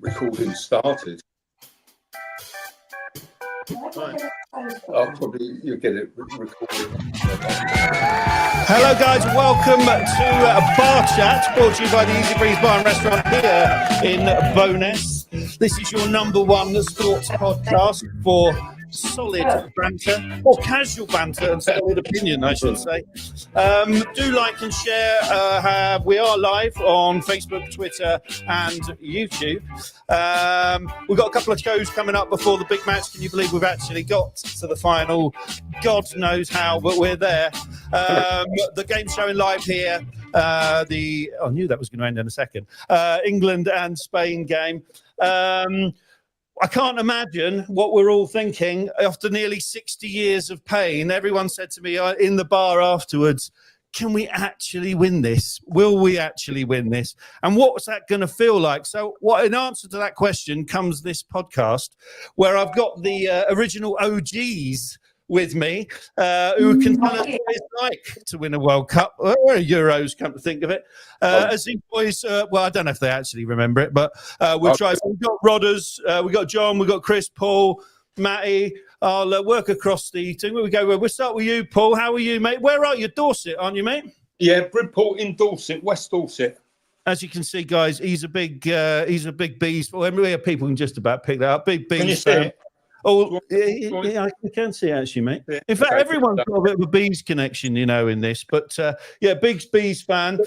recording started. Right. You'll get it recorded. Hello guys, welcome to BarChat, brought to you by the Easy Breeze Bar and Restaurant here in Bowness. This is your number one sports podcast for solid banter, or casual banter and solid opinion, I should say. Do like and share. We are live on Facebook, Twitter and YouTube. We've got a couple of shows coming up before the big match. Can you believe we've actually got to the final? God knows how, but we're there. The game's showing live here. I knew that was going to end in a second. England and Spain game. I can't imagine what we're all thinking after nearly 60 years of pain. Everyone said to me in the bar afterwards, can we actually win this? Will we actually win this? And what's that going to feel like? So in answer to that question comes this podcast where I've got the original OGs with me, who can tell us what it's like to win a World Cup or Euros, come to think of it. As these boys, well, I don't know if they actually remember it, but we'll try. So we've got Rodders, we've got John, we've got Chris, Paul, Matty. I'll work across the team. Where we go? We'll start with you, Paul. How are you, mate? Where are you? Dorset, aren't you, mate? Yeah, Bridport in Dorset, West Dorset. As you can see, guys, he's a big bees. Well, people can just about pick that up. Big bees. Can you see it? Oh, yeah, I can see it actually, mate. Yeah. In fact, everyone's got a bit of a bees connection, in this. But big bees fan.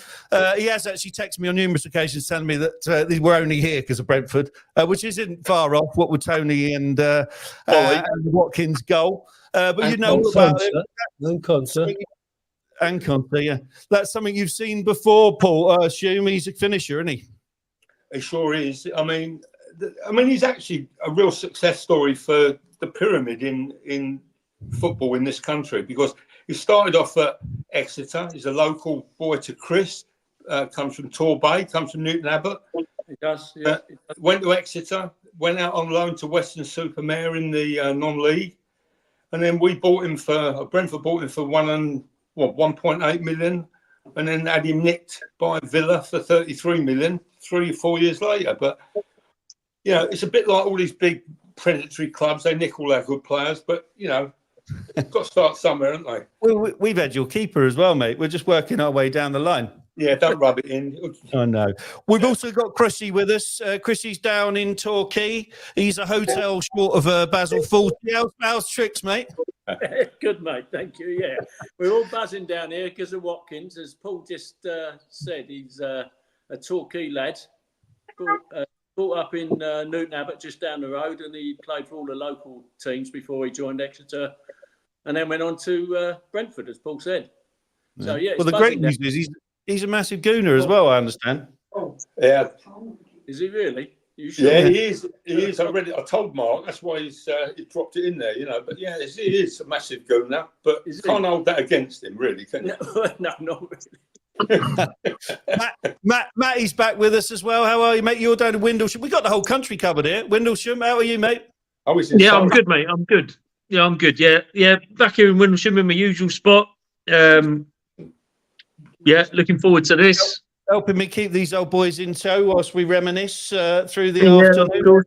He has actually texted me on numerous occasions telling me that we're only here because of Brentford, which isn't far off what were Tony and Watkins' goal. But and you know about it. And Conte. And Conte, yeah. That's something you've seen before, Paul. I assume he's a finisher, isn't he? He sure is. I mean, he's actually a real success story for the pyramid in football in this country, because he started off at Exeter. He's a local boy to Chris. Comes from Torbay, comes from Newton Abbot. He does. Yeah. Went to Exeter. Went out on loan to Western-super-Mare in the non-league, and then Brentford bought him for 1.8 million, and then had him nicked by Villa for 33 million 3 or 4 years later. But it's a bit like all these big predatory clubs. They nick all our good players, but, got to start somewhere, haven't they? Well, we've had your keeper as well, mate. We're just working our way down the line. Yeah, don't rub it in. I know. We've also got Chrissy with us. Chrissy's down in Torquay. He's a hotel short of Basel 40. How's tricks, mate? Good, mate. Thank you. Yeah, we're all buzzing down here because of Watkins. As Paul just said, he's a Torquay lad. Brought up in Newton Abbot, just down the road, and he played for all the local teams before he joined Exeter, and then went on to Brentford, as Paul said. So well, the great news is he's a massive gooner as well. I understand. Yeah, is he really? You sure? Yeah, he is. He is. I read it. I told Mark. That's why he dropped it in there. But yeah, he is a massive gooner. But can't hold that against him, really, can you? No, not really. Matty's back with us as well. How are you, mate? You're down in Windlesham. We got the whole country covered here. Windlesham, how are you, mate? I'm good, mate. I'm good. Yeah, I'm good. Yeah. Back here in Windlesham in my usual spot. Looking forward to this. Helping me keep these old boys in tow whilst we reminisce through the afternoon.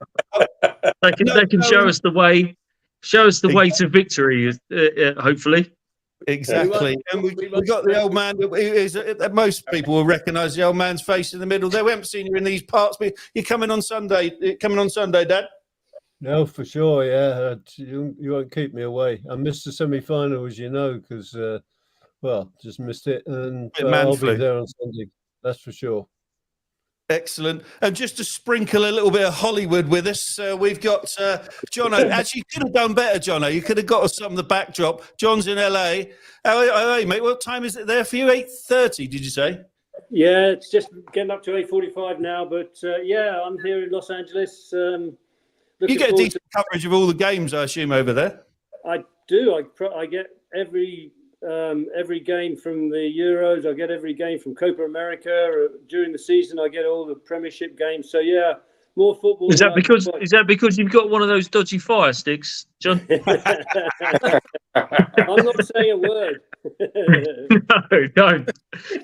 They can show us the way. Show us the way to victory. Hopefully. Exactly, and we got the old man. Most people will recognise the old man's face in the middle. They haven't seen you in these parts, but you're coming on Sunday. Dad? No, for sure. Yeah, you won't keep me away. I missed the semi-final, as you know, because just missed it, and I'll be there on Sunday. That's for sure. Excellent. And just to sprinkle a little bit of Hollywood with us, we've got Jono. Actually, you could have done better, Jono. You could have got us some of the backdrop. John's in LA. How are you, mate? What time is it there for you? 8:30, did you say? Yeah, it's just getting up to 8:45 now. But I'm here in Los Angeles. You get a decent coverage of all the games, I assume, over there. I do. I get every game from the Euros. I get every game from Copa America. During the season, I get all the Premiership games. So yeah, more football. Is that because you've got one of those dodgy fire sticks, John? I'm not saying a word. No, don't.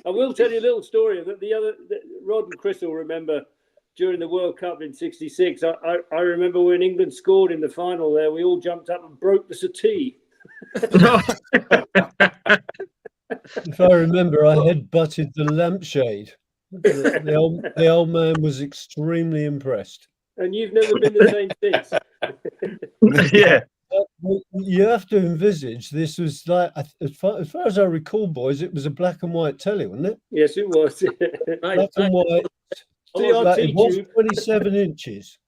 I will tell you a little story that Rod and Chris will remember during the World Cup in '66. I remember when England scored in the final there, we all jumped up and broke the settee. If I remember, I head-butted the lampshade. The old man was extremely impressed. And you've never been the same since. Yeah. You have to envisage this was like, as far as I recall, boys, it was a black and white telly, wasn't it? Yes, it was. Black and white. Like, it was 27 inches.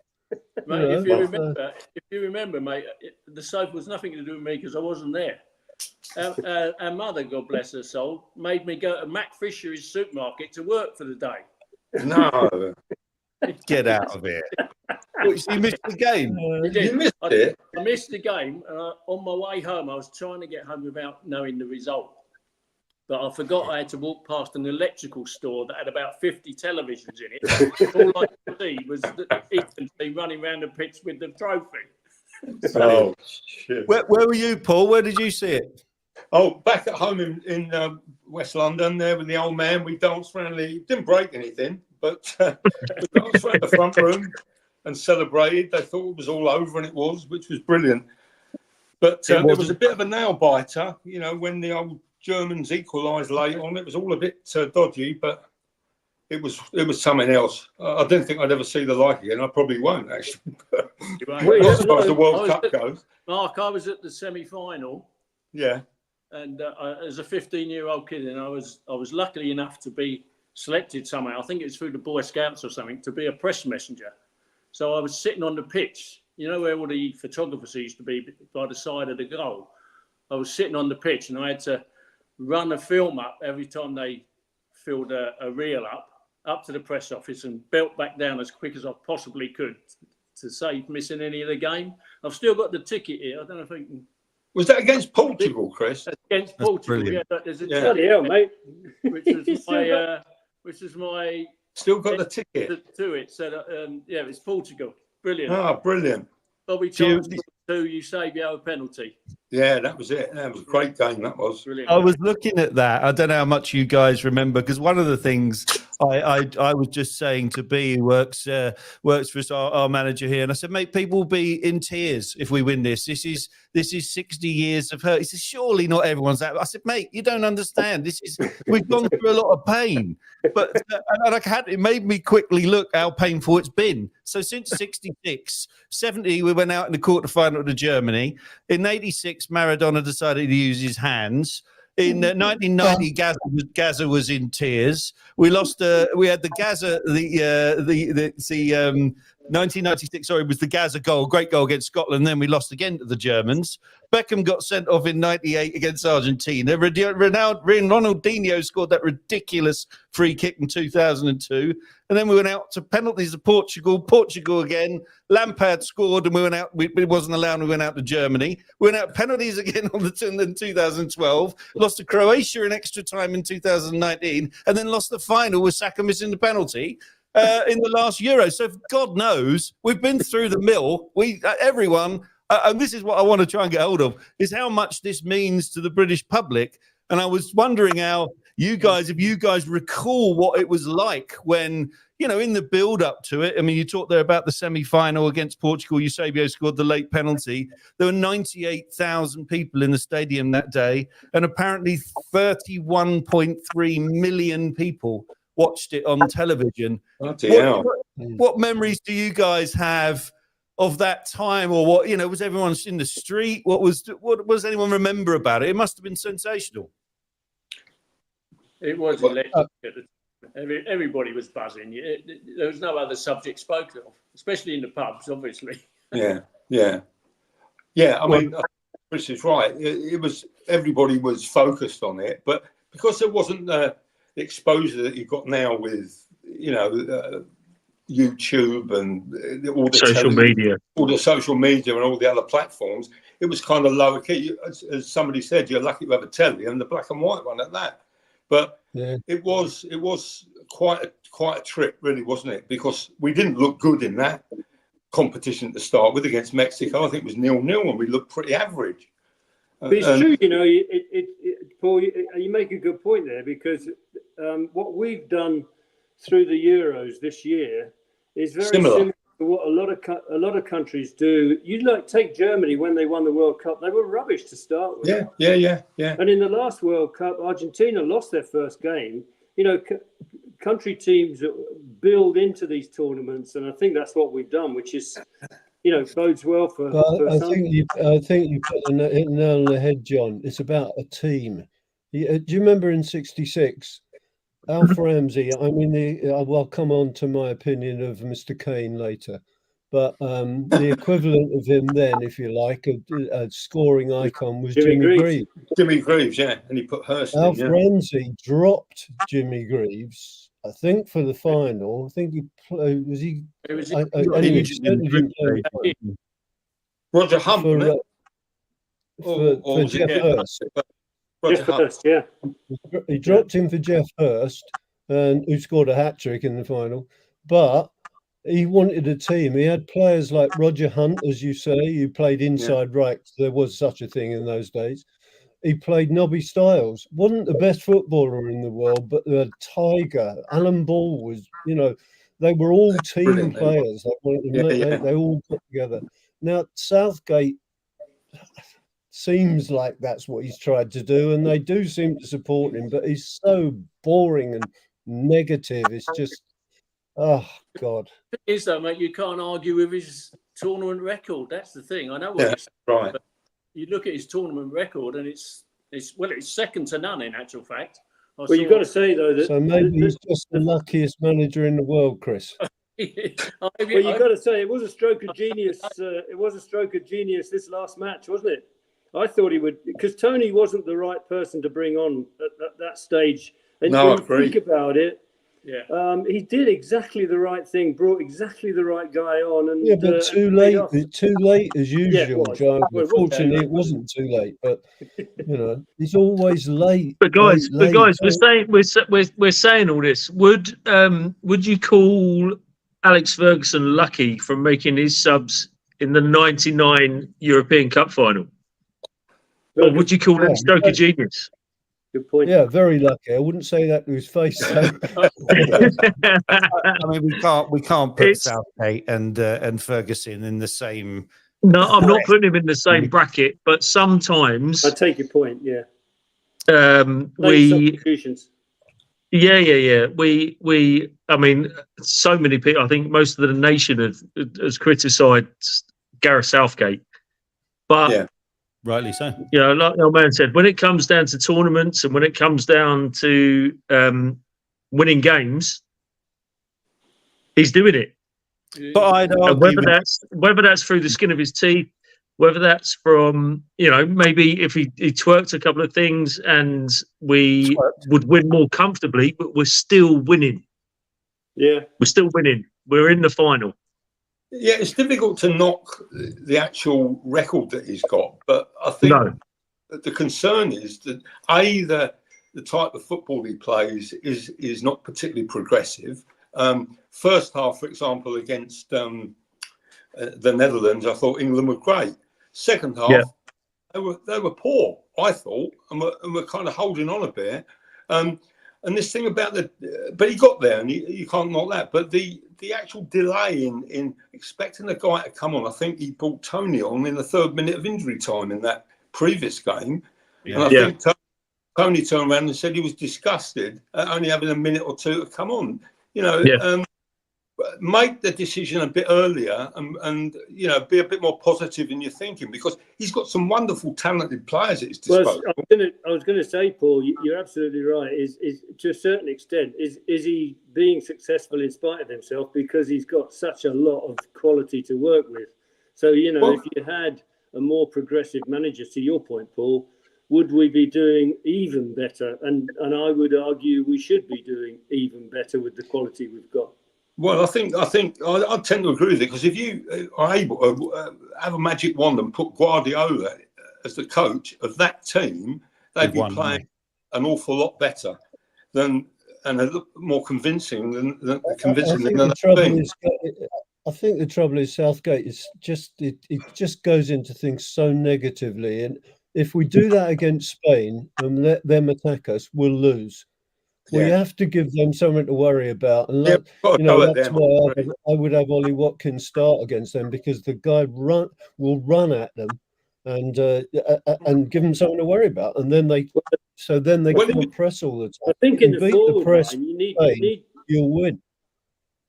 Mate, if you remember, mate, the sofa was nothing to do with me because I wasn't there. Our mother, God bless her soul, made me go to Mac Fisher's supermarket to work for the day. No. Get out of it. So you missed the game. You missed it. I missed the game. On my way home, I was trying to get home without knowing the result. But I forgot I had to walk past an electrical store that had about 50 televisions in it. All I could see was the England team running around the pitch with the trophy. Oh, shit. Where were you, Paul? Where did you see it? Oh, back at home in West London, there with the old man, we danced around didn't break anything, but we danced around the front room and celebrated. They thought it was all over, and it was, which was brilliant. But it was a bit of a nail biter, you know, when the old Germans equalised late on. It was all a bit dodgy, but it was something else. I didn't think I'd ever see the like again. I probably won't, actually. As far as the World Cup goes. Mark, I was at the semi-final. Yeah. And as a 15-year-old kid, and I was lucky enough to be selected somehow. I think it was through the Boy Scouts or something, to be a press messenger. So I was sitting on the pitch, you know, where all the photographers used to be by the side of the goal. I was sitting on the pitch, and I had to run a film up every time they filled a reel up to the press office, and belt back down as quick as I possibly could to save missing any of the game. I've still got the ticket here. I don't know if I can. Was that against Portugal, Chris? Against Portugal, yeah. There's a bloody hell, mate. Which is my still got the ticket to it. So yeah, it's Portugal. Brilliant. Oh, brilliant. Bobby Charles to Eusebio penalty. Yeah, that was it. That was a great game. That was brilliant. I was looking at that. I don't know how much you guys remember, because one of the things I was just saying to B, who works for us, our manager here, and I said, mate, people will be in tears if we win this. This is 60 years of hurt. He said, surely not everyone's that. I said, mate, you don't understand. We've gone through a lot of pain, but it made me quickly look how painful it's been. So since 66, 70, we went out in the quarterfinal to Germany. In 86, Maradona decided to use his hands. In 1990, Gaza was in tears. We lost. We had the Gaza. The 1996. Sorry, was the Gaza goal. Great goal against Scotland. Then we lost again to the Germans. Beckham got sent off in '98 against Argentina. Ronaldinho scored that ridiculous free kick in 2002. And then we went out to penalties to Portugal. Portugal again. Lampard scored, and we went out. We wasn't allowed. We went out to Germany. We went out penalties again in 2012. Lost to Croatia in extra time in 2019, and then lost the final with Saka missing the penalty in the last Euro. So God knows we've been through the mill. Everyone, and this is what I want to try and get hold of, is how much this means to the British public. And I was wondering how if you guys recall what it was like when, you know, in the build up to it. I mean, you talked there about the semi-final against Portugal. Eusebio scored the late penalty. There were 98,000 people in the stadium that day, and apparently 31.3 million people watched it on television. What memories do you guys have of that time, or what, you know, was everyone in the street? What anyone remember about it? It must have been sensational. It was electric. Everybody was buzzing. There was no other subject spoken of, especially in the pubs, obviously. Yeah. I mean, Chris is right. It was, everybody was focused on it, but because there wasn't the exposure that you've got now with, you know, YouTube and all the social media, and all the other platforms, it was kind of lower key. As somebody said, you're lucky to have a telly, and the black and white one at that. But it was quite a trip, really, wasn't it? Because we didn't look good in that competition to start with against Mexico. I think it was 0-0, and we looked pretty average. But it's true, you know, Paul, you make a good point there, because what we've done through the Euros this year is very similar to what a lot of countries do. You take Germany when they won the World Cup; they were rubbish to start with. Yeah. And in the last World Cup, Argentina lost their first game. Country teams build into these tournaments, and I think that's what we've done, which is, bodes well for. I think you put the nail on the head, John. It's about a team. Do you remember in '66? Alf Ramsey, I'll come on to my opinion of Mr. Kane later, but the equivalent of him then, if you like, a scoring icon was Jimmy Greaves. Jimmy Greaves, yeah, and he put Hurst in. Alf Ramsey dropped Jimmy Greaves, I think, for the final. I think he played. He certainly didn't play Roger Hunt for Jeff Hurst. Jeff Hurst, yeah. He dropped him for Jeff Hurst, and who scored a hat-trick in the final. But he wanted a team. He had players like Roger Hunt, as you say, who played inside right. There was such a thing in those days. He played Nobby Stiles. Wasn't the best footballer in the world, but the Tiger, Alan Ball was, they were all team players. They all got together. Now, Southgate seems like that's what he's tried to do, and they do seem to support him, but he's so boring and negative. It's just, oh God. It is though, mate. You can't argue with his tournament record. That's the thing. I know what you're saying, right. But you look at his tournament record, and it's second to none in actual fact. Well, you've got to say though that maybe he's just the luckiest manager in the world, Chris. Well, you've got to say it was a stroke of genius. It was a stroke of genius this last match, wasn't it? I thought he would, because Tony wasn't the right person to bring on at that stage. And no, when you think about it, he did exactly the right thing, brought exactly the right guy on, and but too late as usual, John. Unfortunately, it wasn't too late, but he's always late. But guys, late. we're saying all this. Would you call Alex Ferguson lucky from making his subs in the '99 European Cup final? Or would you call it a stroke of genius? Good point. Yeah, very lucky. I wouldn't say that to his face. I mean, we can't put Southgate and Ferguson in the same. No, I'm not putting him in the same bracket. But sometimes I take your point. Yeah. We. I mean, so many people. I think most of the nation has criticised Gareth Southgate, but. Rightly so. Like the old man said, when it comes down to tournaments and when it comes down to winning games, he's doing it. But I'd argue whether that's through the skin of his teeth, whether that's from maybe if he twerked a couple of things and we would win more comfortably, but we're still winning. Yeah, we're still winning. We're in the final. Yeah, it's difficult to knock the actual record that he's got, but I think the concern is that the type of football he plays is not particularly progressive. First half, for example, against the Netherlands, I thought England were great. Second half, they were poor, I thought, and were kind of holding on a bit. And this thing about but he got there, and you can't knock that. But the actual delay in expecting a guy to come on, I think he brought Tony on in the 3rd minute of injury time in that previous game. And I think Tony turned around and said he was disgusted at only having a minute or two to come on. Make the decision a bit earlier and be a bit more positive in your thinking, because he's got some wonderful talented players at his disposal. Well, I was going to say, Paul, you're absolutely right. Is to a certain extent, is he being successful in spite of himself because he's got such a lot of quality to work with? So if you had a more progressive manager, to your point, Paul, would we be doing even better? And I would argue we should be doing even better with the quality we've got. Well, I think I tend to agree with it, because if you are able to have a magic wand and put Guardiola as the coach of that team, they'd be playing an awful lot better and a lot more convincing than I think the trouble is Southgate is it just goes into things so negatively, and if we do that against Spain and let them attack us, we'll lose. We Yeah. have to give them something to worry about, and Yeah, got to go at that's them. why I would have Ollie Watkins start against them, because the guy will run at them and give them something to worry about, and then they can't press all the time. I think in the forward line, you need you'll win.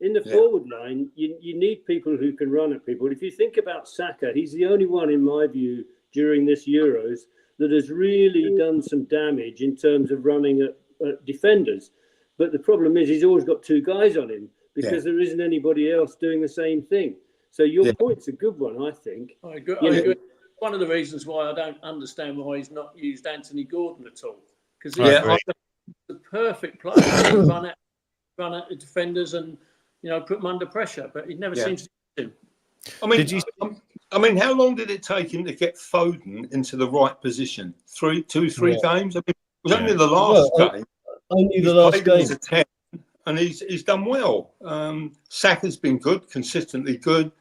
In the forward line, you need people who can run at people. If you think about Saka, he's the only one, in my view, during this Euros that has really done some damage in terms of running at defenders. But the problem is he's always got two guys on him because there isn't anybody else doing the same thing. So your point's a good one, I think. I agree. One of the reasons why I don't understand why he's not used Anthony Gordon at all, because he's the perfect player to run at the defenders and put them under pressure, but he never seems to do. I mean, how long did it take him to get Foden into the right position? 3 games. I mean, it was only the last game. Only the last game. He's 10, and he's done well. Saka's been good, consistently good.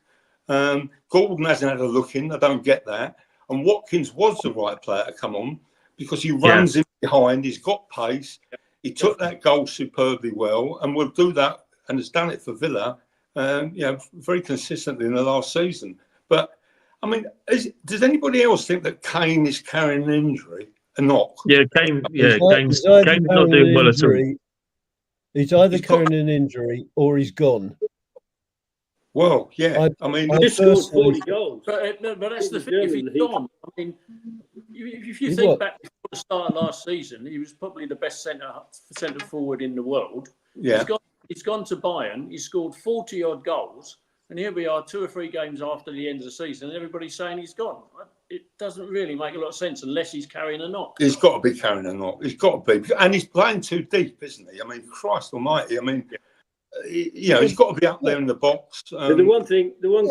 Gordon hasn't had a look in. I don't get that. And Watkins was the right player to come on because he runs in behind. He's got pace. He took that goal superbly well, and will do that, and has done it for Villa, very consistently in the last season. But I mean, does anybody else think that Kane is carrying an injury? A knock? Yeah, Kane's not doing well at all. He's either carrying an injury or he's gone. Well, yeah. He scored 40 goals. But that's the thing. If he's gone, I mean, if you think back before the start of last season, he was probably the best centre forward in the world. Yeah. He's gone to Bayern. He scored 40 odd goals, and here we are 2 or 3 games after the end of the season, and everybody's saying he's gone. It doesn't really make a lot of sense unless he's carrying a knock. He's got to be carrying a knock. He's got to be, and he's playing too deep, isn't he? I mean, Christ Almighty. I mean, he's got to be up there in the box. The one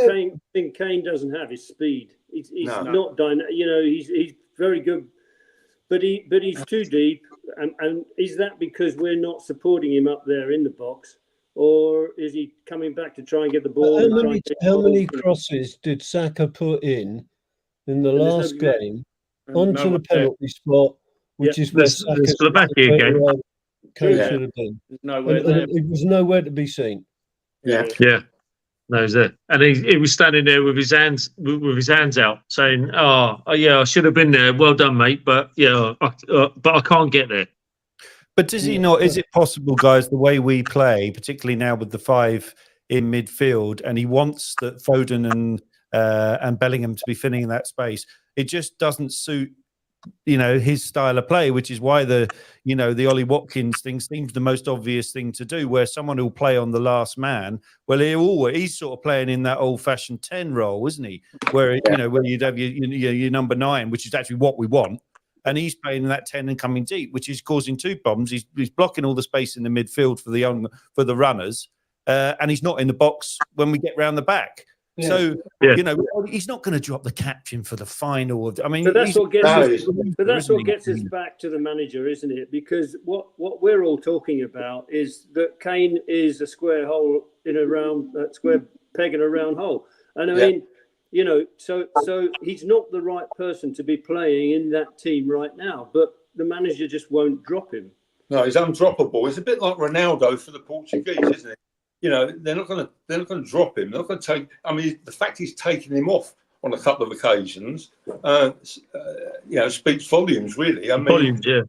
thing Kane doesn't have is speed. He's not dynamic. He's very good, but he's too deep. And is that because we're not supporting him up there in the box, or is he coming back to try and get the ball? How many crosses did Saka put in the last game onto the penalty spot, which is where Saka's Slovakia game should have been? It was nowhere to be seen. Yeah. No, he's there, and he was standing there with his hands out, saying, "Oh, yeah, I should have been there. Well done, mate, but but I can't get there." But does he not? Is it possible, guys, the way we play, particularly now with the 5 in midfield, and he wants that Foden and Bellingham to be filling in that space? It just doesn't suit, his style of play, which is why the Ollie Watkins thing seems the most obvious thing to do, where someone who'll play on the last man. Well, he's sort of playing in that old-fashioned 10 role, isn't he? Where where you'd have your number 9, which is actually what we want. And he's playing in that 10 and coming deep, which is causing 2 problems. He's blocking all the space in the midfield for the runners, and he's not in the box when we get round the back. Yeah. So he's not going to drop the captain for the final. So that's what gets us back to the manager, isn't it? Because what we're all talking about is that Kane is a square hole in a round square peg in a round hole, and I mean. So he's not the right person to be playing in that team right now, but the manager just won't drop him. No, he's undroppable. It's a bit like Ronaldo for the Portuguese, isn't it? They're not going to drop him. They're not going to take. I mean, the fact he's taken him off on a couple of occasions, speaks volumes. Really, I mean, volumes, yeah.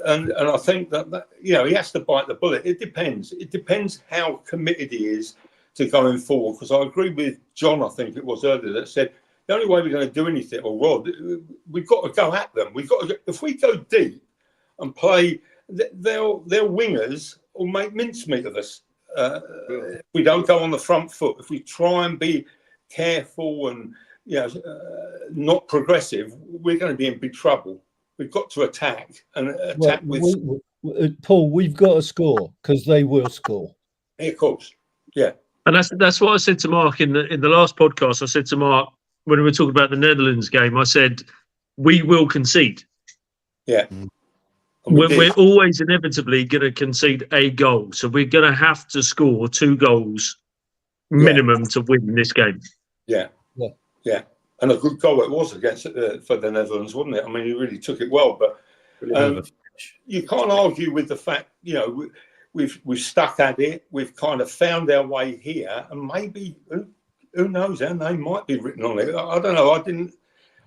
And I think that he has to bite the bullet. It depends. It depends how committed he is to going forward, because I agree with John, I think it was earlier, that said the only way we're going to do anything, or Rod, we've got to go at them. If we go deep and play, their wingers will make mincemeat of us. If we don't go on the front foot, if we try and be careful and not progressive, we're going to be in big trouble. We've got to attack Paul, we've got to score, because they will score. Yeah, of course, yeah. And that's what I said to Mark in the last podcast. I said to Mark when we were talking about the Netherlands game, I said we will concede. Yeah, we're always inevitably going to concede a goal, so we're going to have to score 2 goals minimum to win this game. Yeah, and a good goal it was against for the Netherlands, wasn't it? I mean, he really took it well, but you can't argue with the fact, we've stuck at it. We've kind of found our way here, and maybe who knows, our name might be written on it. I don't know.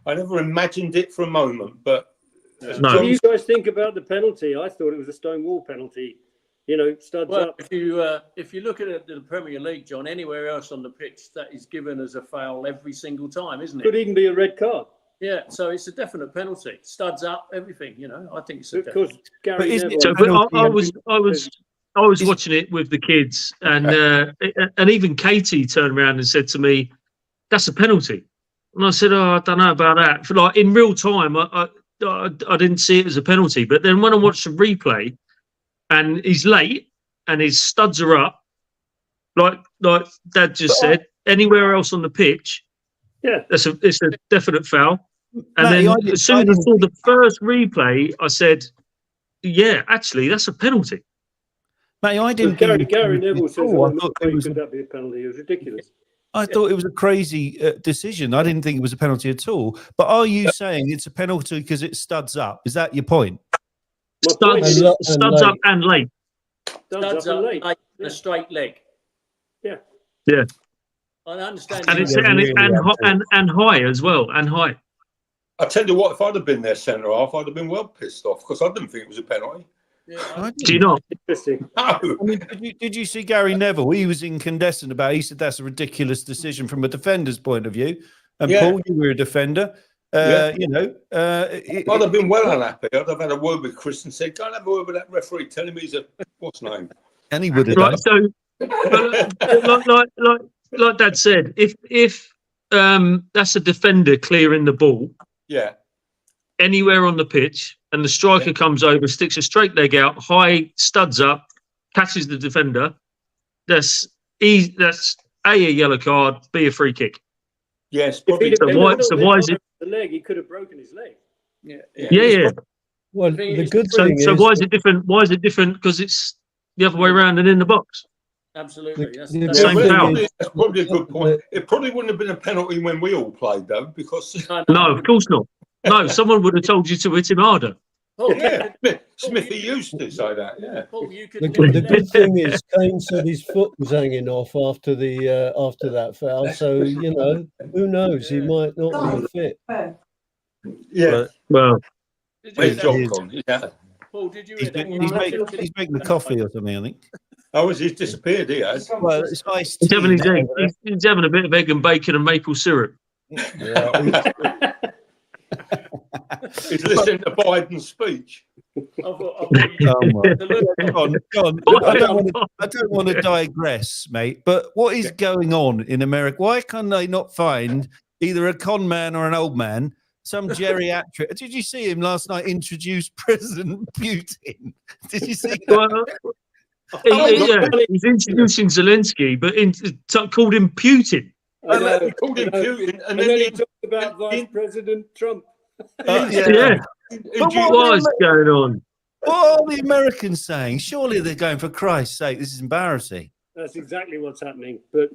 I never imagined it for a moment, but What do you guys think about the penalty? I thought it was a Stonewall penalty. Studs up. If you look at it, the Premier League, John, anywhere else on the pitch, that is given as a foul every single time, isn't it? Could even be a red card. Yeah, so it's a definite penalty. Studs up, everything. I think it's a definite. Because Gary Neville. So, but I was watching it with the kids, and even Katie turned around and said to me, "That's a penalty." And I said, "Oh, I don't know about that." For like in real time, I didn't see it as a penalty. But then when I watched the replay, and he's late, and his studs are up, like Dad just said, anywhere else on the pitch, it's a definite foul. And then as soon as I saw the first replay, I said, "Yeah, actually, that's a penalty." Mate, I didn't. Gary Neville says, could that be a penalty? It was ridiculous. I thought it was a crazy decision. I didn't think it was a penalty at all. But are you saying it's a penalty because it studs up? Is that your point? Studs up and late. Studs up late. And a straight leg. Yeah. Yeah. I understand. And high as well. And high. I tell you what, if I'd have been their centre half, I'd have been well pissed off because I didn't think it was a penalty. Yeah, do you not? Interesting. No. I mean, did you see Gary Neville? He was incandescent about it. He said that's a ridiculous decision from a defender's point of view. And Paul, you were a defender. I'd have been well unhappy. I'd have had a word with Chris and said, "Go and have a word with that referee. Tell him he's what's his name?" And he would have done. So, like Dad said, if that's a defender clearing the ball, anywhere on the pitch, and the striker comes over, sticks a straight leg out, high, studs up, catches the defender, that's A, a yellow card, B, a free kick. Yes. So why is it? The leg, he could have broken his leg. Yeah. Well, the good thing so is, why is it different? Why is it different? Because it's the other way around and in the box. Absolutely. That's probably a good point. It probably wouldn't have been a penalty when we all played, though, because no, of course not. No, someone would have told you to hit him harder. Oh, yeah, Smithy used to say that. Yeah. Paul, you could the good thing is, Kane said his foot was hanging off after that foul. So who knows? He might not be fit. Yeah. Well, Paul, did you? He's making the coffee or something, I think. Oh, he's disappeared? He has. Well, it's nice. He's having his egg. He's having a bit of egg and bacon and maple syrup. Yeah. He's listening to Biden's speech. Go on. I don't want to digress, mate, but what is going on in America? Why can they not find either a con man or an old man, some geriatric? Did you see him last night introduce President Putin? Did you see that? He's introducing Zelensky, but called him Putin. Called him Putin, and then he talked about Vice President Trump. Yeah. But what was going on? What are the Americans saying? Surely they're going, for Christ's sake, this is embarrassing. That's exactly what's happening, but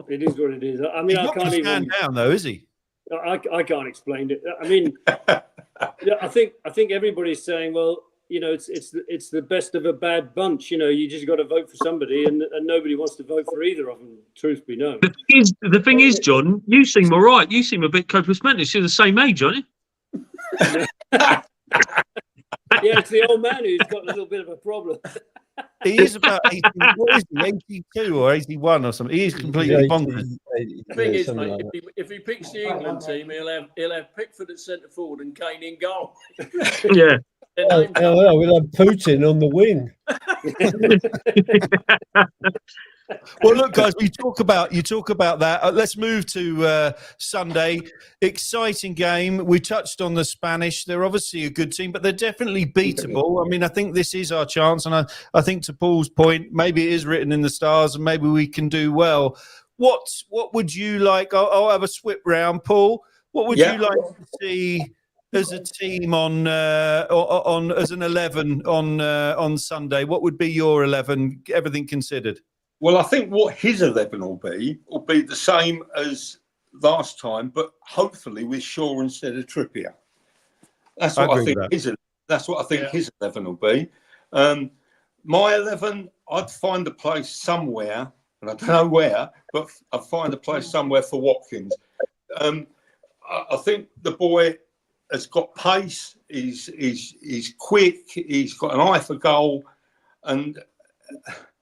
it is what it is. I mean, He's I can't even stand down, though, is he? I can't explain it. I mean, I think everybody's saying, well, it's the best of a bad bunch. You just got to vote for somebody, and nobody wants to vote for either of them. Truth be known. The thing is, John, you seem all right. You seem a bit copious mentis. You're the same age, aren't you? Yeah, it's the old man who's got a little bit of a problem. He is about 80, what is he, 82 or 81 or something. He is completely bonkers. The thing is, mate, if he picks the England team, he'll have Pickford at centre forward and Kane in goal. Yeah. We'll have Putin on the wing. Well, look, guys, you talk about that. Let's move to Sunday. Exciting game. We touched on the Spanish. They're obviously a good team, but they're definitely beatable. I mean, I think this is our chance, and I think to Paul's point, maybe it is written in the stars, and maybe we can do well. What would you like? I'll have a swip round, Paul. What would you like to see as a team on as an 11 on Sunday? What would be your 11? Everything considered. Well, I think what his 11 will be the same as last time, but hopefully with Shaw instead of Trippier. That's what I think. that's what I think his 11 will be. My 11, I'd find a place somewhere, and I don't know where, but I'd find a place somewhere for Watkins. I think the boy has got pace. He's quick. He's got an eye for goal, and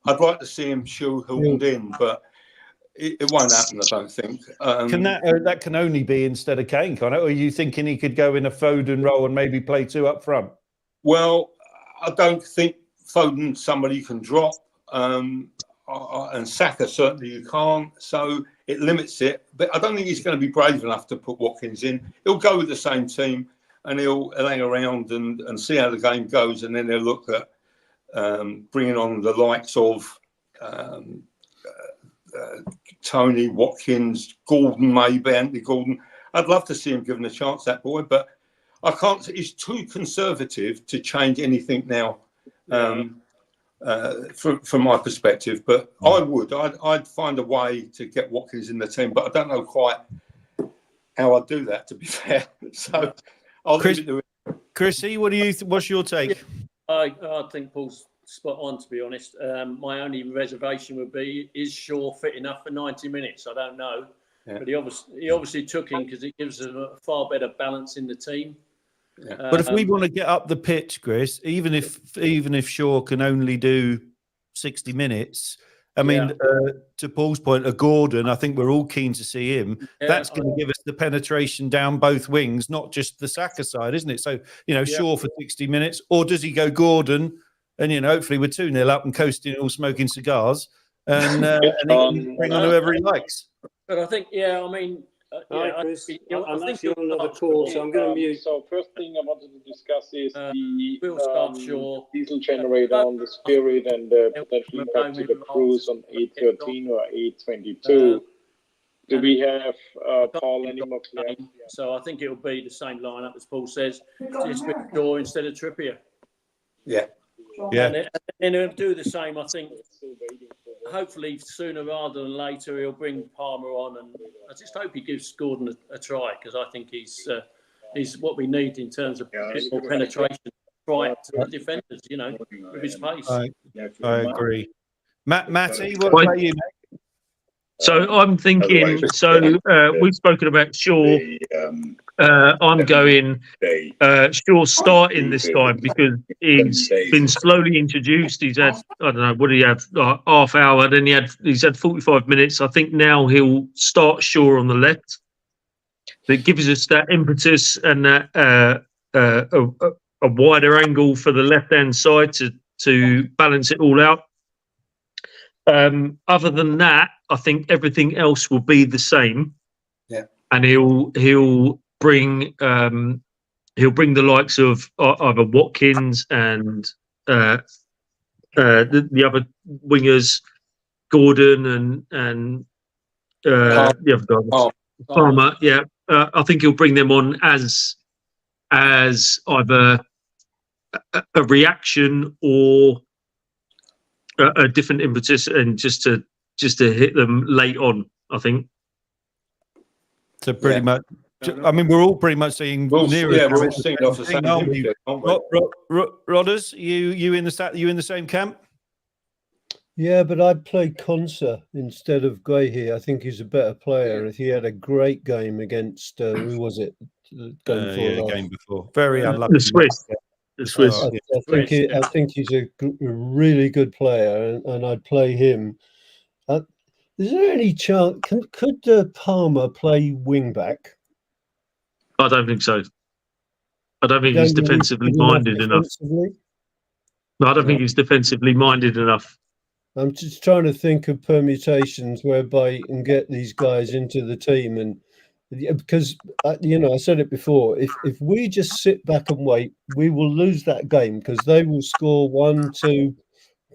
I'd like to see him shoehorned in, but it won't happen, I don't think. Can that can only be instead of Kane, can't it? Or are you thinking he could go in a Foden role and maybe play 2 up front? Well, I don't think Foden's somebody you can drop, and Saka certainly you can't. So it limits it. But I don't think he's going to be brave enough to put Watkins in. He'll go with the same team, and he'll hang around and see how the game goes, and then they'll look at bringing on the likes of Tony, Watkins, Gordon, maybe Anthony Gordon. I'd love to see him given a chance, that boy, but I can't. He's too conservative to change anything now, from my perspective. But I'd find a way to get Watkins in the team, but I don't know quite how I'd do that, to be fair. So I'll leave it to him. Chrissy, what's your take? I think Paul's spot on, to be honest. My only reservation would be, is Shaw fit enough for 90 minutes? I don't know. Yeah. But he obviously took him because it gives him a far better balance in the team. Yeah. But if we want to get up the pitch, Chris, even if Shaw can only do 60 minutes, I mean, to Paul's point, a Gordon, I think we're all keen to see him. Yeah, that's going to give us the penetration down both wings, not just the Saka side, isn't it? So, Shaw for 60 minutes, or does he go Gordon and, hopefully we're 2-0 up and coasting, all smoking cigars, and he can bring on whoever he likes. But I think, Chris, I'm actually on another call, so I'm going to mute. So first thing I wanted to discuss is the diesel generator on the Spirit and potentially back to the Cruise on 813 or 822. Do we have Paul anymore? So I think it will be the same lineup as Paul says, just with Shaw instead of Trippier. Yeah. Yeah. And he'll do the same, I think. Hopefully, sooner rather than later, he'll bring Palmer on, and I just hope he gives Gordon a try, because I think he's what we need in terms of more penetration, right to the defenders, with his pace. I agree. Matty, what about you, mate? So I'm thinking. We've spoken about Shaw. I'm going Shaw starting this time because he's been slowly introduced. He's had, I don't know, what did he have? Half hour. Then he's had 45 minutes. I think now he'll start Shaw on the left. That gives us that impetus and that a wider angle for the left-hand side to balance it all out. Other than that, I think everything else will be the same. Yeah, and he'll bring the likes of either Watkins and the other wingers, Gordon and the other guy, Palmer. Yeah, I think he'll bring them on as either a reaction or a different impetus, and just to hit them late on, I think. So pretty much, I mean, we're all pretty much seeing we're all seeing off the same thing, aren't we? Rodders, you in the same camp? Yeah, but I'd play Konsa instead of Guehi. I think he's a better player. He had a great game against who was it? Game before. Very unlucky. The Swiss. I think he's a really good player, and I'd play him. Is there any chance? Could Palmer play wing back? I don't think so. I don't think he's defensively minded enough. No, I don't think he's defensively minded enough. I'm just trying to think of permutations whereby you can get these guys into the team, and because I said it before. If we just sit back and wait, we will lose that game because they will score 1, 2,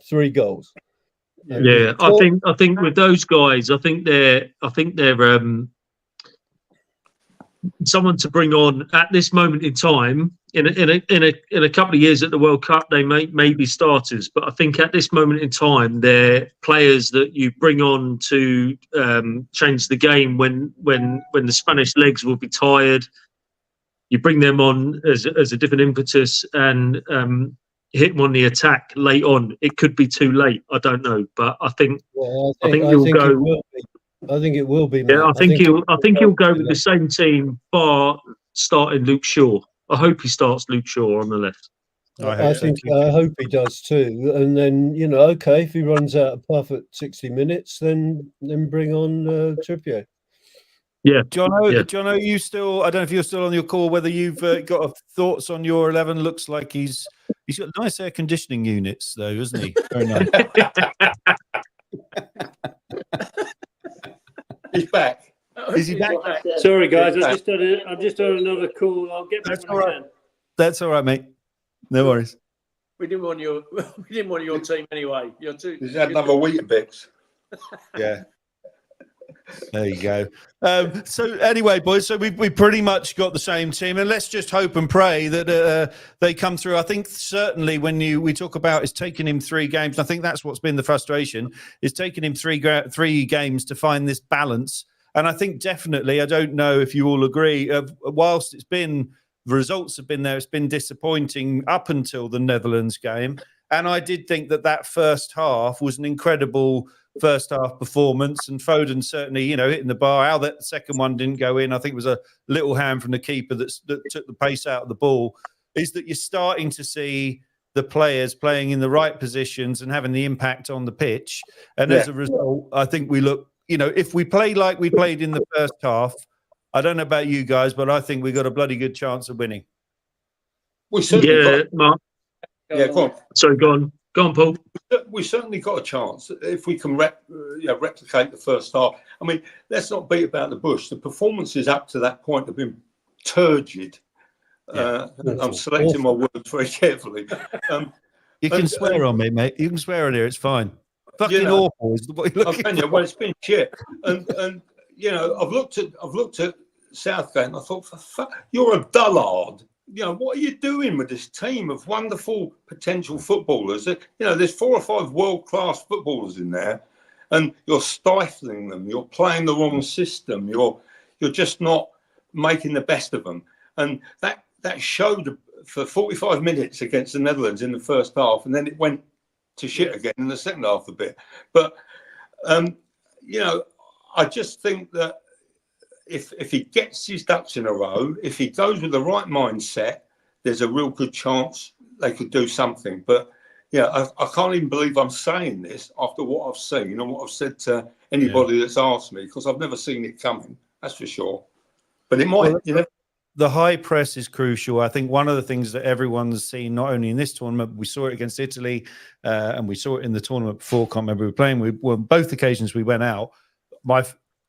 3 goals. Yeah, I think with those guys, I think they're someone to bring on at this moment in time. In a couple of years at the World Cup, they may be starters, but I think at this moment in time, they're players that you bring on to change the game when the Spanish legs will be tired. you bring them on as a different impetus and hit them on the attack late on. It could be too late. I don't know, but I think I think he'll go. it will be. I think it will be. Yeah, Matt. I think he'll go with the same team, bar starting Luke Shaw. I hope he starts Luke Shaw on the left. I hope he does too. And then, you know, okay, if he runs out of puff at 60 minutes, then bring on Trippier. Yeah, Jono, you still? I don't know if you're still on your call. Whether you've got thoughts on your 11? Looks like he's got nice air conditioning units, though, isn't he? Very nice. He's back. Is he back? Sorry, guys, I just had another call. I'll get back when I can. That's all right, mate. No worries. We didn't want your team anyway. You're too. He's had another Weetabix. Yeah. There you go. So anyway, boys, so we pretty much got the same team, and let's just hope and pray that they come through. I think certainly when we talk about it's taken him 3 games, I think that's what's been the frustration. It's taken him 3 games to find this balance, and I think definitely, I don't know if you all agree, whilst the results have been there, it's been disappointing up until the Netherlands game, and I did think that first half was an incredible first half performance, and Foden certainly, you know, hitting the bar. How that second one didn't go in, I think it was a little hand from the keeper that took the pace out of the ball, is that you're starting to see the players playing in the right positions and having the impact on the pitch. And as a result, I think we look, you know, if we play like we played in the first half, I don't know about you guys, but I think we got a bloody good chance of winning. Mark. Yeah, go on. Sorry, go on. Go on, Paul. We certainly got a chance if we can replicate the first half. I mean, let's not beat about the bush. The performances up to that point have been turgid. I'm selecting my words very carefully. You can swear on me, mate. You can swear on here. It's fine. Fucking awful is what you're looking for. Well, it's been shit. And you know, I've looked at Southgate and I thought, for fuck, you're a dullard. You know, what are you doing with this team of wonderful potential footballers? You know, there's 4 or 5 world-class footballers in there, and you're stifling them. You're playing the wrong system. You're just not making the best of them. And that showed for 45 minutes against the Netherlands in the first half, and then it went to shit again in the second half a bit. But, you know, I just think that if he gets his ducks in a row, if he goes with the right mindset, there's a real good chance they could do something. But yeah, I can't even believe I'm saying this after what I've seen and what I've said to anybody that's asked me, because I've never seen it coming. That's for sure. But it might, you know. The high press is crucial. I think one of the things that everyone's seen, not only in this tournament, we saw it against Italy, and we saw it in the tournament before. Can't remember we were playing. On both occasions we went out.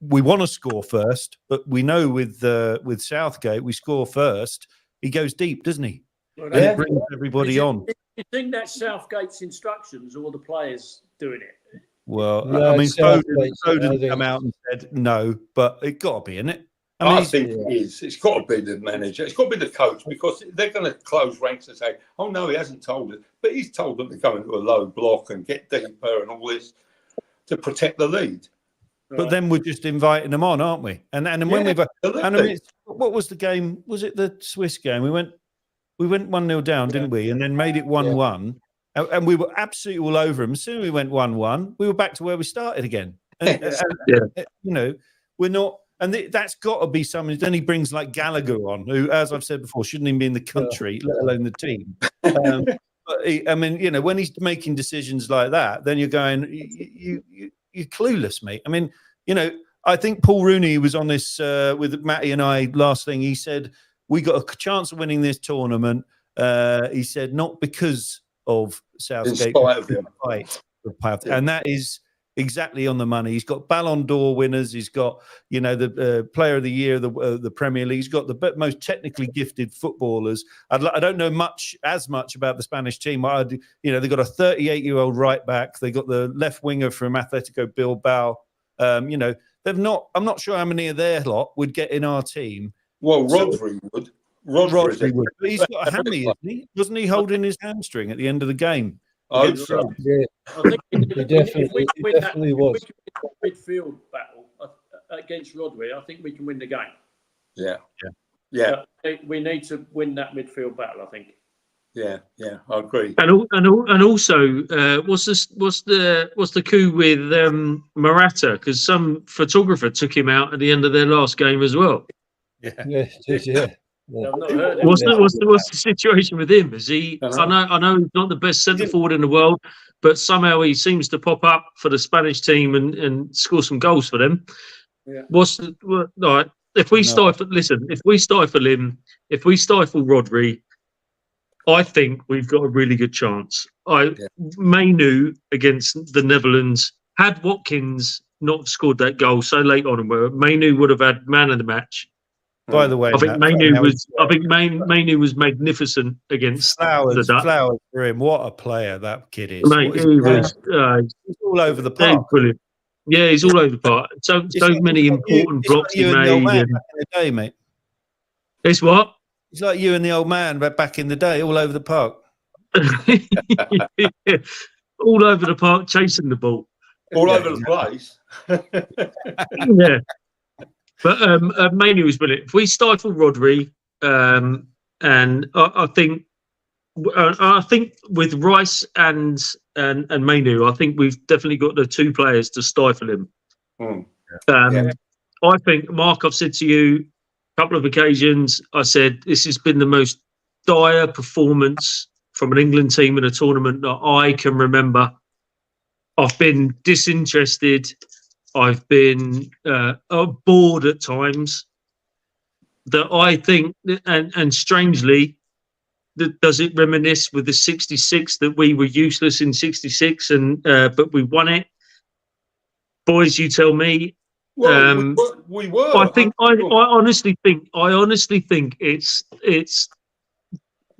We want to score first, but we know with Southgate, we score first. He goes deep, doesn't he? Well, and it brings everybody on. You think that's Southgate's instructions or the players doing it? Well, no, I mean, Foden come think out and said no, but it got to be, isn't it? I think it is. It's got to be the manager. It's got to be the coach, because they're going to close ranks and say, "Oh no, he hasn't told us," but he's told them to go into a low block and get deeper and all this to protect the lead. But then we're just inviting them on, aren't we? And when I mean, what was the game? Was it the Swiss game? We went 1-0 down, didn't we? And then made it 1-1, and we were absolutely all over them. As soon as we went 1-1, we were back to where we started again. And, you know, we're not, and that's got to be something. Then he brings like Gallagher on, who, as I've said before, shouldn't even be in the country, let alone the team. But I mean, you know, when he's making decisions like that, then you're going, you're clueless, mate. I mean, you know, I think Paul Rooney was on this with Matty and I last thing. He said, we got a chance of winning this tournament. He said, not because of Southgate, and that is exactly on the money. He's got Ballon d'Or winners. He's got, you know, the Player of the Year, the Premier League. He's got the most technically gifted footballers. I don't know as much about the Spanish team. You know, they've got a 38-year-old right back. They got the left winger from Atletico Bilbao. You know, they've not. I'm not sure how many of their lot would get in our team. Well, Rodri would. Rodri would. But he's got a hammy, isn't he? Wasn't he holding his hamstring at the end of the game? I hope so. Yeah, I think he definitely was. If we can win that midfield battle against Rodri, I think we can win the game. Yeah. Yeah, We need to win that midfield battle, I think. yeah, I agree. And also, what's the coup with Morata? Because some photographer took him out at the end of their last game as well. Yeah, yeah. I've not heard What's it. the situation with him? Is he? I know he's not the best centre forward in the world, but somehow he seems to pop up for the Spanish team and score some goals for them. Yeah. Right? If we stifle him, if we stifle Rodri, I think we've got a really good chance. Mainu against the Netherlands, had Watkins not scored that goal so late on, where Mainu would have had man of the match. By the way, I think Mainu was magnificent against the Dutch. Flowers for him. What a player that kid is. Mate, He's all over the park. Brilliant. Yeah, he's all over the park. So many important blocks he made. Back in the day, mate. It's what? It's like you and the old man back in the day, all over the park. All over the park, chasing the ball. All over the place. Yeah. But Mainu was brilliant. If we stifle Rodri, and I think with Rice and Mainu, I think we've definitely got the two players to stifle him. I think, Mark, I've said to you a couple of occasions, I said this has been the most dire performance from an England team in a tournament that I can remember. I've been disinterested. I've been bored at times. That I think, and strangely, does it reminisce with the 66 that we were useless in 66, and but we won it? Boys, you tell me. Well, we were. I honestly think it's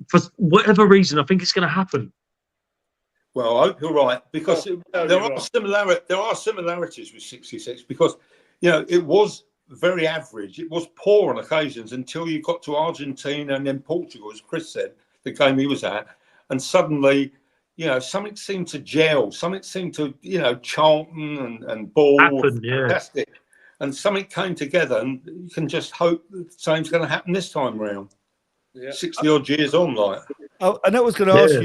for whatever reason. I think it's going to happen. Well, I hope you're right, because there are similarities with 66, because it was very average. It was poor on occasions until you got to Argentina and then Portugal, as Chris said, the game he was at, and suddenly, something seemed to gel. Something seemed to, Charlton and Ball, fantastic, and something came together, and you can just hope the same's going to happen this time round. 60 odd years on, like. Oh, and I was going to ask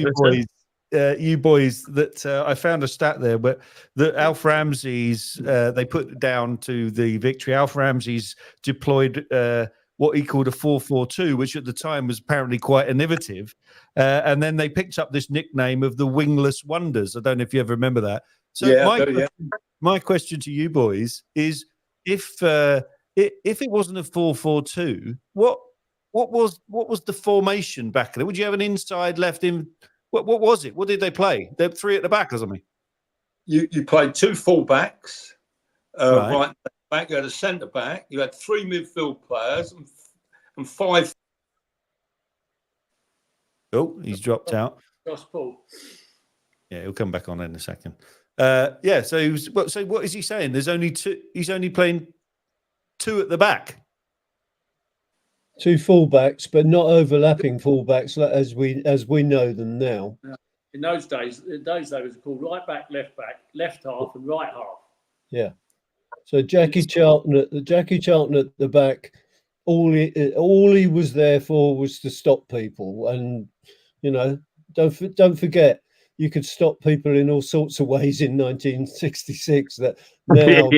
you boys, that I found a stat there, but that Alf Ramsey's they put down to the victory. Alf Ramsey's deployed what he called a 4-4-2, which at the time was apparently quite innovative. And then they picked up this nickname of the wingless wonders. I don't know if you ever remember that. So my question to you boys is, if it wasn't a 4-4-2, what was the formation back then? Would you have an inside left in? What was it? What did they play? They're three at the back or something? You played two full-backs, right back. You had a centre-back. You had three midfield players and five. Oh, he's dropped out. Josh Paul. Yeah, he'll come back on in a second. So what is he saying? There's only two. He's only playing two at the back. Two fullbacks, but not overlapping fullbacks as we know them now. In those days, they was called right back, left half, and right half. Yeah. So Jackie Charlton at the back. All he was there for was to stop people, and don't forget, you could stop people in all sorts of ways in 1966 that now,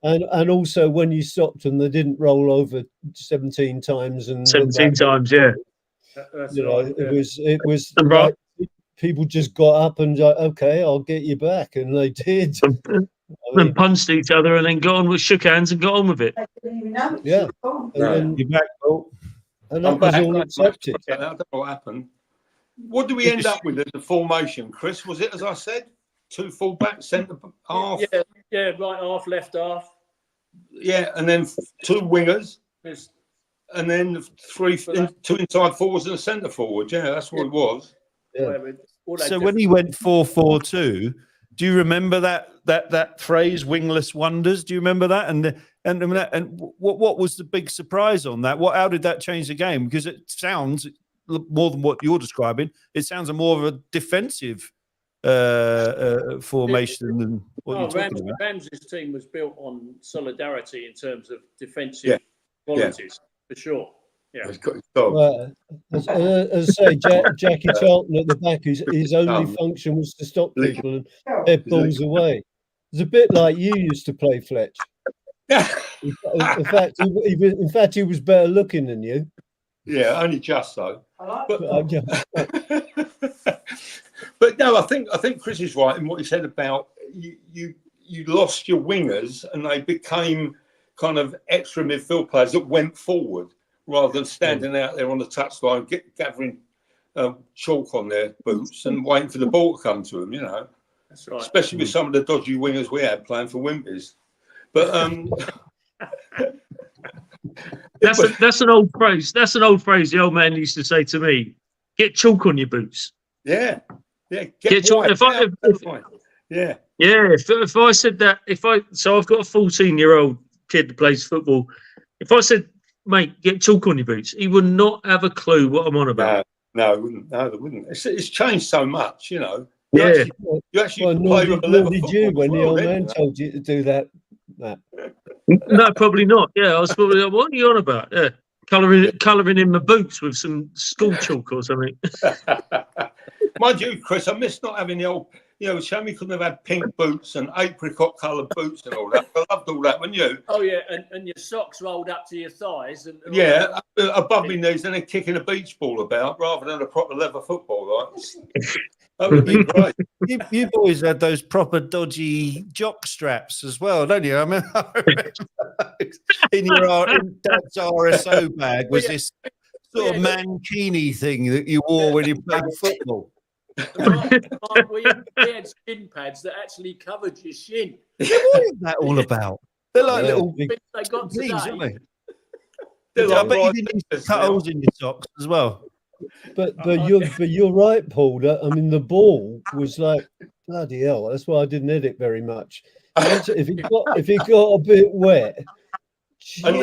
and also when you stopped them, they didn't roll over 17 times and 17 times, yeah. It was like people just got up and okay, I'll get you back, and they did. And punched each other, and then shook hands and got on with it. Yeah, and then you're back, Paul. And that was all accepted. I don't know what happened. What do we end up with as a formation, Chris? Was it, as I said, two full-backs, centre half? Yeah, right half, left half. Yeah, and then two wingers, and then two inside forwards and a centre forward. Yeah, that's what it was. Yeah. So when he went 4-4-2, do you remember that phrase, wingless wonders? Do you remember that? And what was the big surprise on that? How did that change the game? Because it sounds more than what you're describing. It sounds more of a defensive formation than what you're talking about. Ramsey's team was built on solidarity in terms of defensive qualities. for sure. Yeah. He's got his dog. Well, as I say, Jackie Charlton at the back, his only function was to stop people and head balls away. It's a bit like you used to play, Fletch. In fact, he was better looking than you. Yeah, only just though. But no, I think Chris is right in what he said about you lost your wingers and they became kind of extra midfield players that went forward rather than standing out there on the touchline, gathering chalk on their boots and waiting for the ball to come to them. You know, that's right. Especially with some of the dodgy wingers we had playing for Wimpy's. But that's an old phrase. That's an old phrase the old man used to say to me. Get chalk on your boots. Yeah. Get chalk. If I said that, so I've got a 14-year-old kid that plays football. If I said, mate, get chalk on your boots, he would not have a clue what I'm on about. No, they wouldn't. It's changed so much, you know. You actually nor did you when the old man told you to do that. No, probably not. Yeah, I was probably like, what are you on about? Yeah, colouring in my boots with some school chalk or something. Mind you, Chris, I miss not having the old, Sammy couldn't have had pink boots and apricot coloured boots and all that. I loved all that, wouldn't you? Oh, yeah, and your socks rolled up to your thighs. And above my knees and then kicking a beach ball about rather than a proper leather football. Like. That would be great. You boys had those proper dodgy jock straps as well, don't you? I remember in Dad's RSO bag was this sort of mankini thing that you wore when you played football. We had shin pads that actually covered your shin. What is that all about? They're like little they got things, aren't they? I bet you didn't use cut holes in your socks as well. But you're right, Paul. I mean, the ball was like bloody hell. That's why I didn't edit very much. If it got a bit wet, geez, and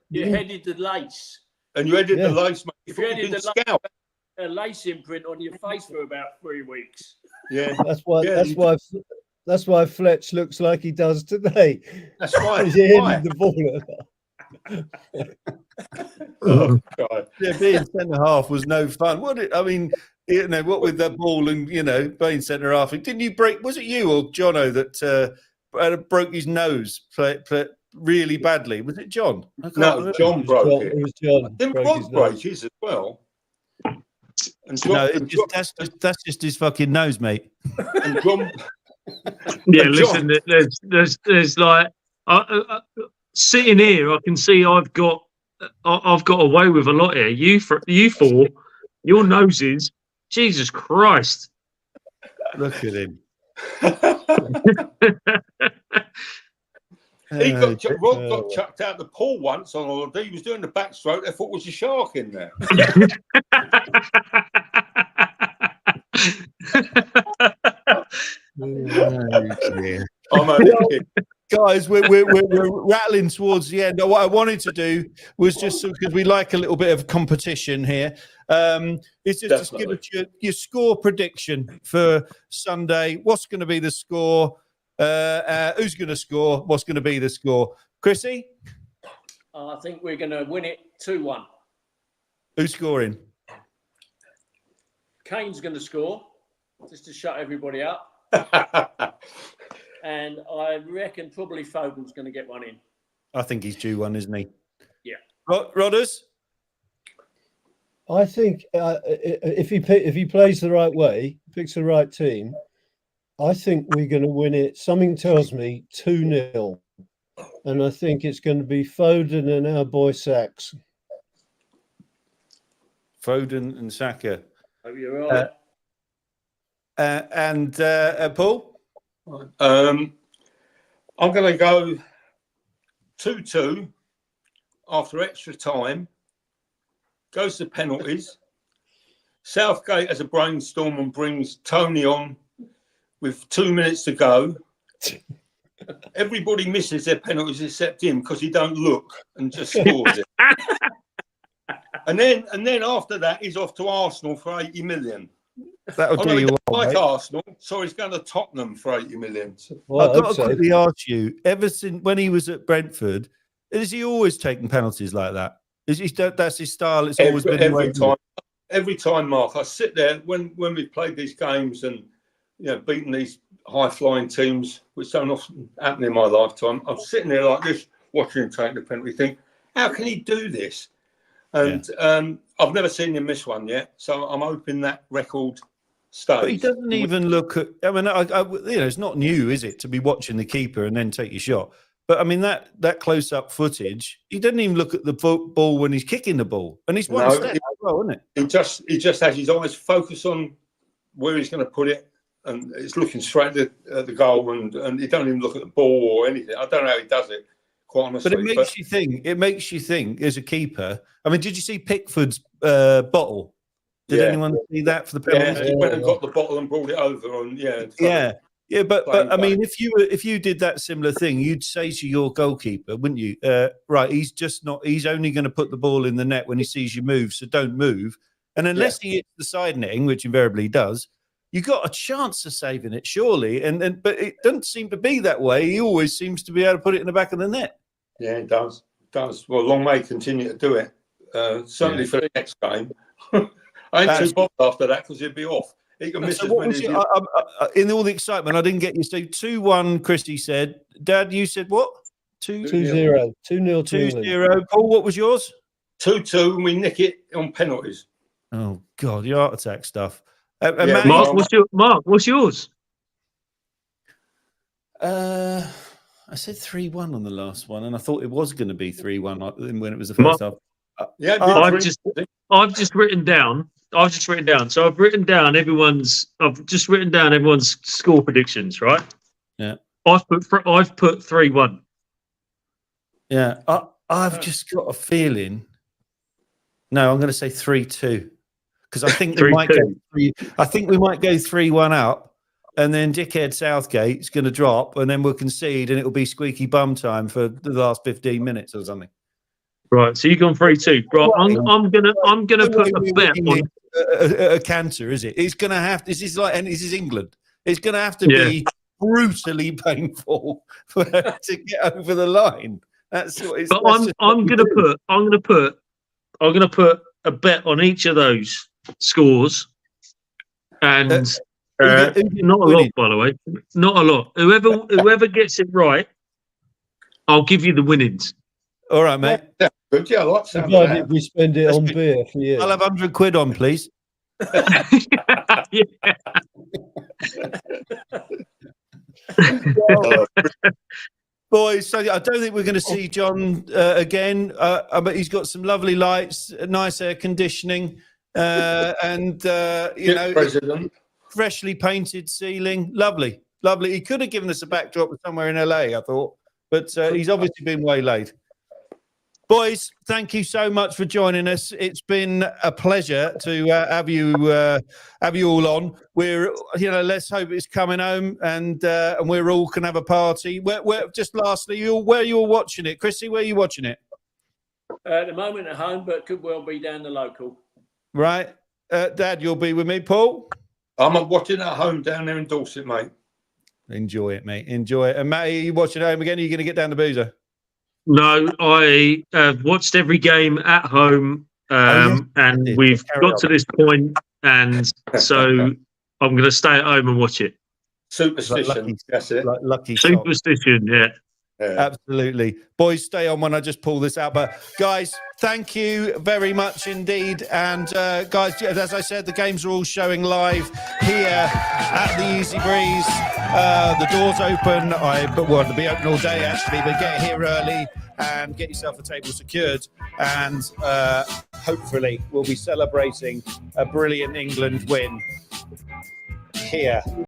you headed the lace. And you headed the lace, mate. If you headed the lace, a lace imprint on your face for about 3 weeks. Yeah, that's why Fletch looks like he does today. That's right. He headed the ball. Oh, God. Yeah, being centre half was no fun. What with that ball and being centre half? Didn't you break? Was it you or Jono that broke his nose really badly? Was it John? No, John broke it. It was John. Didn't Rod break his as well? And John, that's just his fucking nose, mate. And John. Yeah, listen. There's like sitting here, I can see I've got away with a lot here. You four, your noses, Jesus Christ! Look at him. Rod got chucked out the pool once on holiday. He was doing the backstroke. They thought there was a shark in there. Guys, we're rattling towards the end. What I wanted to do was just because we like a little bit of competition here, is just to give us your score prediction for Sunday. What's going to be the score? Who's going to score? What's going to be the score? Chrissy? I think we're going to win it 2-1. Who's scoring? Kane's going to score, just to shut everybody up. And I reckon probably Foden's going to get one in. I think he's due one, isn't he? Yeah. Rodders? I think if he plays the right way, picks the right team, I think we're going to win it. Something tells me 2-0. And I think it's going to be Foden and our boy Sachs. Foden and Saka. Oh, you're right. And Paul? I'm going to go 2-2 after extra time. Goes to penalties. Southgate has a brainstorm and brings Tony on with 2 minutes to go. Everybody misses their penalties except him because he don't look and just scores it. And then after that, he's off to Arsenal for 80 million. That'll do you well, like mate. Arsenal, so he's going to Tottenham for 80 million. Well, I've got to quickly ask you, ever since when he was at Brentford, Is he always taking penalties like that? That's his style? It's always been every time. Every time, Mark, I sit there when we've played these games and beaten these high-flying teams, which don't often happen in my lifetime. I'm sitting there like this, watching him take the penalty. Think, how can he do this? And I've never seen him miss one yet, so I'm hoping that record stays. But he doesn't even look at. I mean, it's not new, is it, to be watching the keeper and then take your shot? But I mean, that close-up footage, he doesn't even look at the ball when he's kicking the ball, and he's one step as well, isn't it? He just has his eyes focused on where he's going to put it, and it's looking straight at the goal, and he don't even look at the ball or anything. I don't know how he does it, quite honestly. But it makes you think. It makes you think as a keeper. I mean, did you see Pickford's bottle? Did anyone see that for the penalty? Yeah, he went and got the bottle and brought it over, and Yeah, but I mean, if you did that similar thing, you'd say to your goalkeeper, wouldn't you? Right, he's just not. He's only going to put the ball in the net when he sees you move, so don't move. And unless he hits the side netting, which invariably he does, you got a chance of saving it, surely. But it doesn't seem to be that way. He always seems to be able to put it in the back of the net. Yeah, it does. Well, Long may continue to do it. Certainly for the next game. I ain't too bothered after that because he'd be off. He can miss as many in all the excitement, I didn't get you. So 2-1, Christy said. Dad, you said what? 2-0. 2-0. 2-0. Paul, what was yours? 2-2, and we nick it on penalties. Oh God, your heart attack stuff. Mark, what's yours? I said 3-1 on the last one, and I thought it was going to be 3-1 when it was the first half. I've just written down. So I've written down everyone's score predictions, right? Yeah. I've put 3-1. Yeah. I've just got a feeling. No, I'm going to say 3-2 because I think we might go 3-1 out, and then dickhead Southgate's going to drop, and then we'll concede, and it'll be squeaky bum time for the last 15 minutes or something. Right, so you've gone 3-2. Right, I'm gonna put a bet on a canter, is it? It's gonna have. This is England. It's gonna have to be brutally painful to get over the line. That's what it's. But I'm gonna put a bet on each of those scores, and not a lot, by the way, not a lot. Whoever gets it right, I'll give you the winnings. All right, mate. Yeah, good. Yeah, I like that. If we spend it on beer for you. I'll have 100 quid on, please. Boys, so I don't think we're going to see John again. But he's got some lovely lights, nice air conditioning, and freshly painted ceiling. Lovely. He could have given us a backdrop somewhere in LA, I thought, but he's obviously been waylaid. Boys, thank you so much for joining us. It's been a pleasure to have you all on. We're, let's hope it's coming home and we're all can have a party. Just lastly, where are you all watching it, Chrissy? Where are you watching it? At the moment at home, but could well be down the local. Right, Dad, you'll be with me, Paul. I'm watching at home down there in Dorset, mate. Enjoy it, mate. Enjoy it. And Matty, are you watching at home again? Are you going to get down the boozer? No, I watched every game at home, and we've got to this point, and so I'm going to stay at home and watch it. Superstition, that's it. Lucky superstition, yeah. Absolutely. Boys, stay on when I just pull this out. But guys, thank you very much indeed. And guys, as I said, the games are all showing live here at the Easy Breeze. The doors open. They'll be open all day actually, but get here early and get yourself a table secured. And hopefully we'll be celebrating a brilliant England win here.